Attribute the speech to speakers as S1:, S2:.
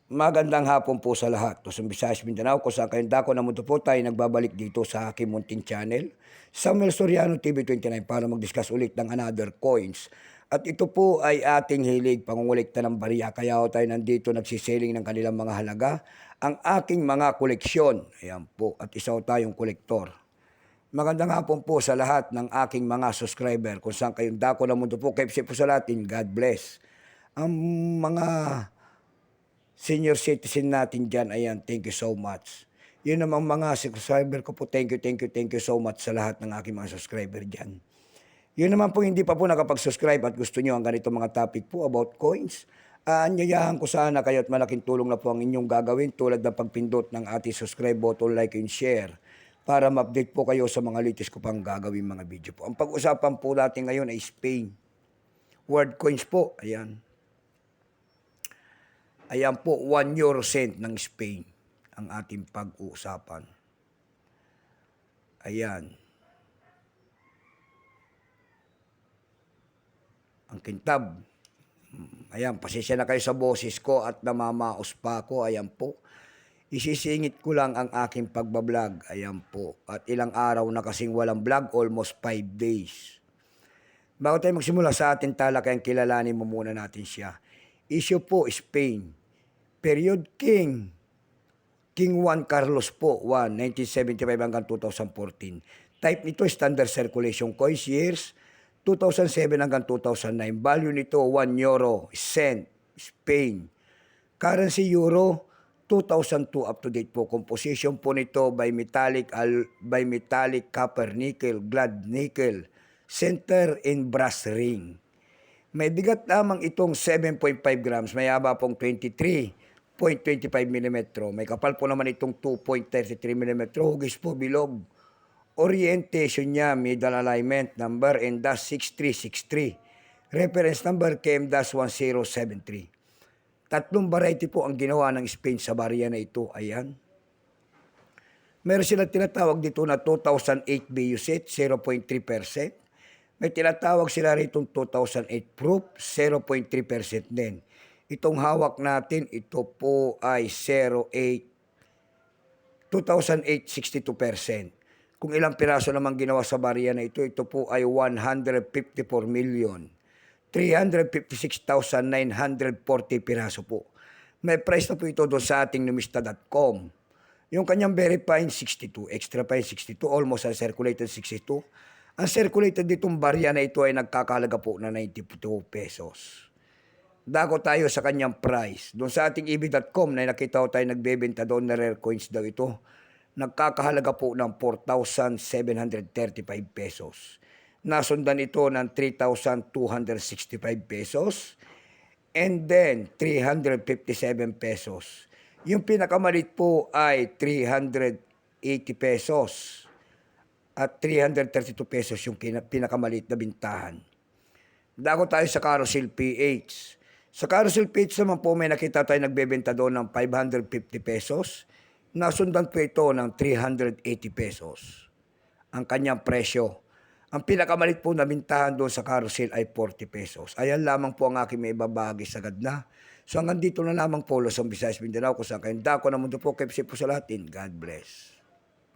S1: Magandang hapon po sa lahat. Luzon, Visayas, Mindanao, kung saan kayong dako na mundo po tayo nagbabalik dito sa aking munting channel, Samuel Soriano TV29 para mag-discuss ulit ng another coins. At ito po ay ating hilig, pangungulikta ng bariya. Kaya ho tayo nandito nagsiseling ng kanilang mga halaga. Ang aking mga koleksyon. Ayan po. At isa ho tayong kolektor. Magandang hapon po sa lahat ng aking mga subscriber. Kung saan kayong dako na mundo po, KFC po sa latin, God bless. Ang mga senior citizen natin dyan, ayan, thank you so much. Yun namang mga subscriber ko po, thank you so much sa lahat ng aking mga subscriber dyan. Yun naman po hindi pa po nakapag-subscribe at gusto nyo ang ganito mga topic po about coins, anyayahan ko sana kayo at malaking tulong na po ang inyong gagawin tulad ng pagpindot ng ating subscribe button, like and share para ma-update po kayo sa mga latest ko pang gagawin mga video po. Ang pag-usapan po natin ngayon ay Spain. World coins po, ayan. Ayan po, 1 euro cent ng Spain ang ating pag-uusapan. Ayan. Ang kintab. Ayan, pasensya na kayo sa boses ko at namamaos pa ako. Ayan po. Isisingit ko lang ang aking pagbablog. Ayan po. At ilang araw na kasing walang vlog, almost 5 days. Bago tayo magsimula sa ating talakayan, kilalanin mo muna natin siya. Issue po, Spain. Period King. King Juan Carlos po, 1975 hanggang 2014. Type nito, standard circulation coins, years 2007 hanggang 2009. Value nito, 1 euro, cent, Spain. Currency euro, 2002 up to date po. Composition po nito by metallic copper, nickel, glad nickel, center and brass ring. May bigat lamang itong 7.5 grams, may haba pong 23.25 mm. May kapal po naman itong 2.33 mm. Hugis po bilog. Orientation niya, middle alignment number M-6363. Reference number KM-1073. Tatlong variety po ang ginawa ng Spain sa barya na ito. Ayan. Meron silang tinatawag dito na 2008 BU set, 0.3%. May tinatawag sila rito 2008 proof, 0.3% din. Itong hawak natin, ito po ay 2008 62%. Kung ilang piraso naman ginawa sa barya na ito, ito po ay 154,356,940 piraso po. May price na po ito doon sa ating numista.com. Yung kanyang verifying 62, extra fine 62, almost uncirculated 62. Ang circulated ditong barya na ito ay nagkakalaga po na 92 pesos. Dako tayo sa kanyang price. Doon sa ating eb.com na nakita ko tayo nagbebenta doon na rare coins daw ito. Nagkakahalaga po ng 4,735 pesos. Nasundan ito ng 3,265 pesos. And then 357 pesos. Yung pinakamalit po ay 380 pesos. At 332 pesos yung pinakamalit na bintahan. Dako tayo sa Carousel PH. Sa Carousel PH naman po may nakita tayo nagbebenta doon ng 550 pesos. Nasundan po ito ng 380 pesos. Ang kanyang presyo. Ang pinakamalit po na bintahan doon sa Carousel ay 40 pesos. Ayan lamang po ang aking may babahagi sagad na. So hanggang dito na lamang po, Luzon, Visayas, Mindanao, kung saan kayong dako na mundo po, KFC po sa lahat. God bless.